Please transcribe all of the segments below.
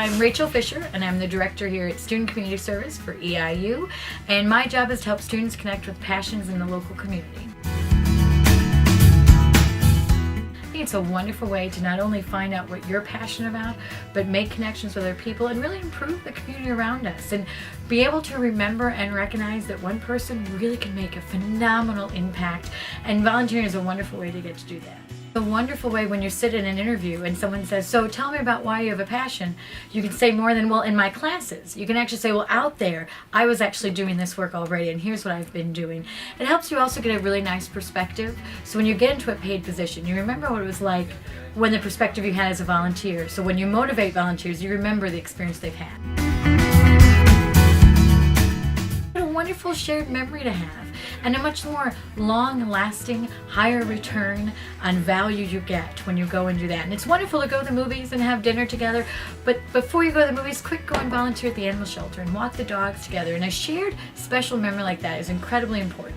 I'm Rachel Fisher, and I'm the director here at Student Community Service for EIU, and my job is to help students connect with passions in the local community. I think it's a wonderful way to not only find out what you're passionate about, but make connections with other people and really improve the community around us, and be able to remember and recognize that one person really can make a phenomenal impact, and volunteering is a wonderful way to get to do that. A wonderful way when you sit in an interview and someone says, so tell me about why you have a passion. You can say more than, well, in my classes. You can actually say, well, out there, I was actually doing this work already, and here's what I've been doing. It helps you also get a really nice perspective. So when you get into a paid position, you remember what it was like when the perspective you had as a volunteer. So when you motivate volunteers, you remember the experience they've had. What a wonderful shared memory to have, and a much more long-lasting, higher return on value you get when you go and do that. And it's wonderful to go to the movies and have dinner together, but before you go to the movies, quick go and volunteer at the animal shelter and walk the dogs together. And a shared special memory like that is incredibly important.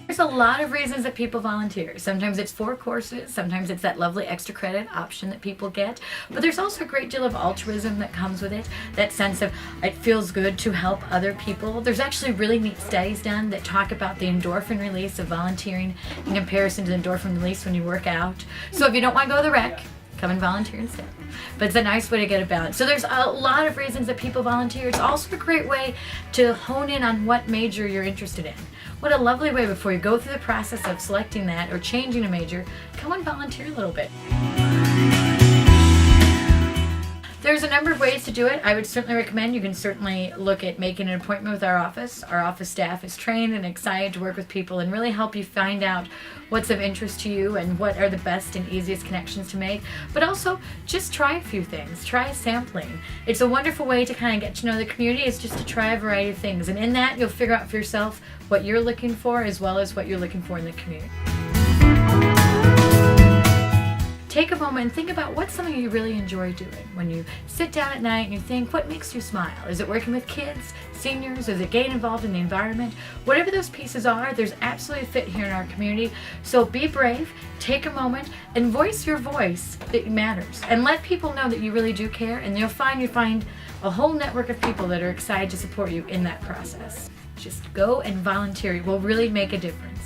There's a lot of reasons that people volunteer. Sometimes it's for courses, sometimes it's that lovely extra credit option that people get, but there's also a great deal of altruism that comes with it, that sense of it feels good to help other people. There's actually really neat studies done that talk about the endorphin release of volunteering in comparison to the endorphin release when you work out. So if you don't want to go to the rec, come and volunteer instead. But it's a nice way to get a balance. So there's a lot of reasons that people volunteer. It's also a great way to hone in on what major you're interested in. What a lovely way before you go through the process of selecting that or changing a major, come and volunteer a little bit. There's a number of ways to do it. I would certainly recommend you can certainly look at making an appointment with our office. Our office staff is trained and excited to work with people and really help you find out what's of interest to you and what are the best and easiest connections to make. But also, just try a few things. Try sampling. It's a wonderful way to kind of get to know the community, is just to try a variety of things. And in that, you'll figure out for yourself what you're looking for as well as what you're looking for in the community. Take a moment and think about what's something you really enjoy doing. When you sit down at night and you think, what makes you smile? Is it working with kids, seniors? Is it getting involved in the environment? Whatever those pieces are, there's absolutely a fit here in our community. So be brave, take a moment, and voice your voice that matters. And let people know that you really do care, and you'll find a whole network of people that are excited to support you in that process. Just go and volunteer. It will really make a difference.